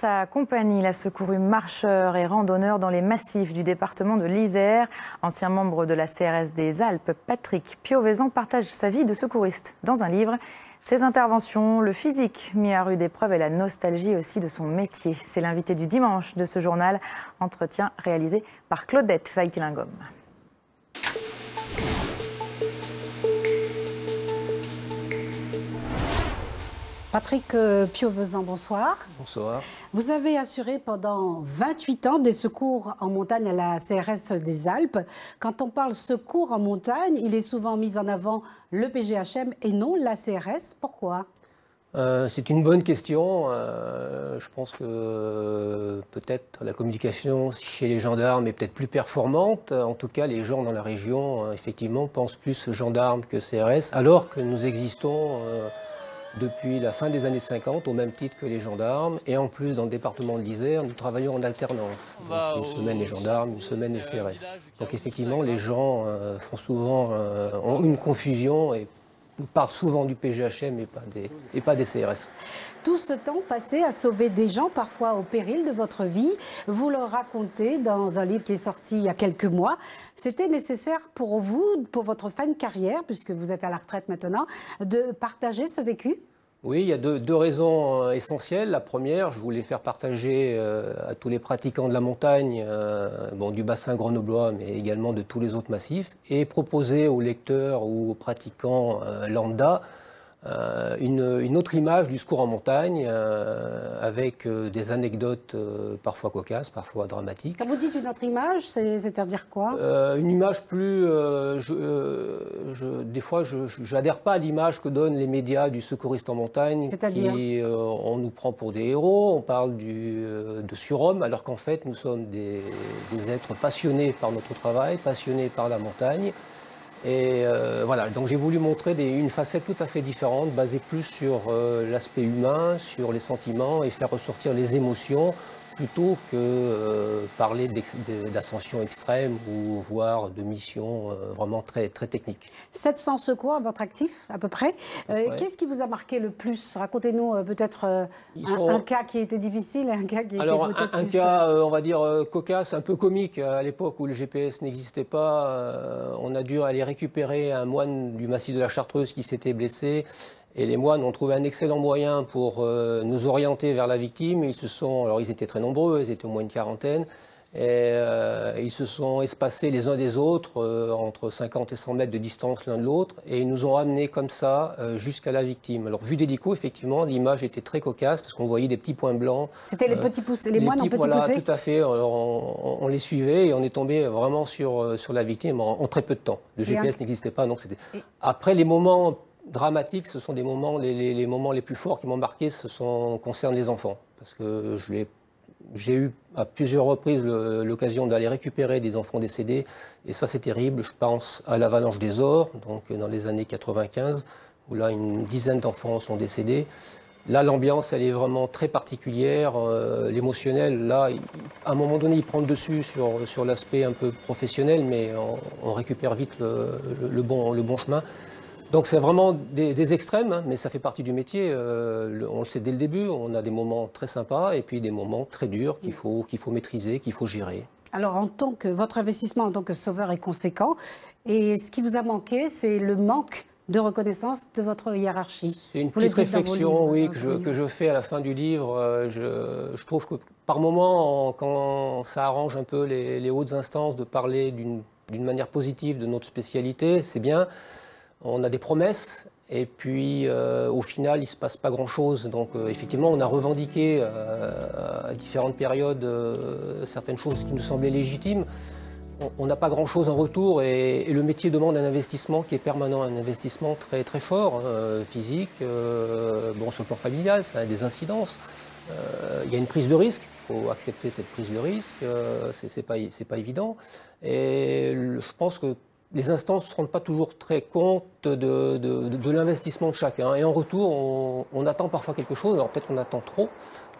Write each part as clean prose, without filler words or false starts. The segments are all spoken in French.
sa compagnie, il a secouru marcheurs et randonneurs dans les massifs du département de l'Isère. Ancien membre de la CRS des Alpes, Patrick Piovesan partage sa vie de secouriste dans un livre. Ses interventions, le physique mis à rude épreuve et la nostalgie aussi de son métier. C'est l'invité du dimanche de ce journal. Entretien réalisé par Claudette Weitilingom. Patrick Piovesan, bonsoir. Bonsoir. Vous avez assuré pendant 28 ans des secours en montagne à la CRS des Alpes. Quand on parle secours en montagne, il est souvent mis en avant le PGHM et non la CRS. Pourquoi ? C'est une bonne question. Je pense que peut-être la communication chez les gendarmes est peut-être plus performante. En tout cas, les gens dans la région, effectivement, pensent plus gendarmes que CRS, alors que nous existons depuis la fin des années 50, au même titre que les gendarmes. Et en plus, dans le département de l'Isère, nous travaillons en alternance. Donc, une semaine les gendarmes, une semaine les CRS. Donc effectivement, les gens font souvent ont une confusion et nous parlent souvent du PGHM et pas des CRS. Tout ce temps passé à sauver des gens, parfois au péril de votre vie, vous le racontez dans un livre qui est sorti il y a quelques mois. C'était nécessaire pour vous, pour votre fin de carrière, puisque vous êtes à la retraite maintenant, de partager ce vécu ? Oui, il y a deux raisons essentielles. La première, je voulais faire partager à tous les pratiquants de la montagne, du bassin grenoblois, mais également de tous les autres massifs, et proposer aux lecteurs ou aux pratiquants lambda une autre image du secours en montagne, avec des anecdotes parfois cocasses, parfois dramatiques. Quand vous dites une autre image, c'est-à-dire quoi ? Une image plus... des fois, je n'adhère pas à l'image que donnent les médias du secouriste en montagne. C'est-à-dire on nous prend pour des héros, on parle de surhommes, alors qu'en fait, nous sommes des êtres passionnés par notre travail, passionnés par la montagne. Et voilà, donc j'ai voulu montrer une facette tout à fait différente, basée plus sur l'aspect humain, sur les sentiments et faire ressortir les émotions plutôt que parler d'ascension extrême ou voire de missions vraiment très, très techniques. 700 secours à votre actif, à peu près. Qu'est-ce qui vous a marqué le plus ? Racontez-nous peut-être un cas qui était difficile et un cas qui était peut-être plus... Un cas, on va dire, cocasse, un peu comique. À l'époque où le GPS n'existait pas, on a dû aller récupérer un moine du massif de la Chartreuse qui s'était blessé. Et les moines ont trouvé un excellent moyen pour nous orienter vers la victime. Ils étaient très nombreux, ils étaient au moins une quarantaine. Et ils se sont espacés les uns des autres, entre 50 et 100 mètres de distance l'un de l'autre. Et ils nous ont amenés comme ça jusqu'à la victime. Alors, vu d'hélico, effectivement, l'image était très cocasse parce qu'on voyait des petits points blancs. C'était les petits poussés, les moines en petits poussés ? Voilà, tout à fait. On les suivait et on est tombé vraiment sur la victime en très peu de temps. Le GPS n'existait pas, donc c'était... Après, les moments dramatiques, ce sont des moments, les moments les plus forts qui m'ont marqué, concernent les enfants. Parce que j'ai eu à plusieurs reprises l'occasion d'aller récupérer des enfants décédés. Et ça, c'est terrible. Je pense à l'avalanche des Ors, donc dans les années 95, où là, une dizaine d'enfants sont décédés. Là, l'ambiance, elle est vraiment très particulière. L'émotionnel, là, à un moment donné, il prend le dessus sur l'aspect un peu professionnel, mais on récupère vite le bon chemin. Donc c'est vraiment des extrêmes, hein, mais ça fait partie du métier. On le sait dès le début, on a des moments très sympas et puis des moments très durs qu'il faut maîtriser, qu'il faut gérer. Alors votre investissement en tant que sauveur est conséquent et ce qui vous a manqué, c'est le manque de reconnaissance de votre hiérarchie. C'est une petite réflexion, oui, que je fais à la fin du livre. Je trouve que par moment, quand ça arrange un peu les hautes instances de parler d'une manière positive de notre spécialité, c'est bien. On a des promesses et puis au final, il ne se passe pas grand-chose. Donc effectivement, on a revendiqué à différentes périodes certaines choses qui nous semblaient légitimes. On n'a pas grand-chose en retour et le métier demande un investissement qui est permanent, un investissement très, très fort, physique, sur le plan familial, ça a des incidences. Il y a une prise de risque, il faut accepter cette prise de risque, c'est pas évident. Et je pense que les instances ne se rendent pas toujours très compte de l'investissement de chacun. Et en retour, on attend parfois quelque chose. Alors peut-être qu'on attend trop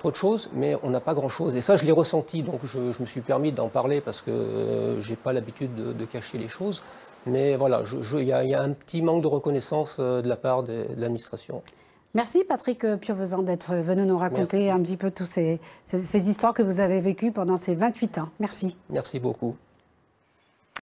de choses, mais on n'a pas grand-chose. Et ça, je l'ai ressenti, donc je me suis permis d'en parler parce que je n'ai pas l'habitude de cacher les choses. Mais voilà, il y a un petit manque de reconnaissance de la part de l'administration. Merci Patrick Piovesan d'être venu nous raconter un petit peu toutes ces histoires que vous avez vécues pendant ces 28 ans. Merci. Merci beaucoup.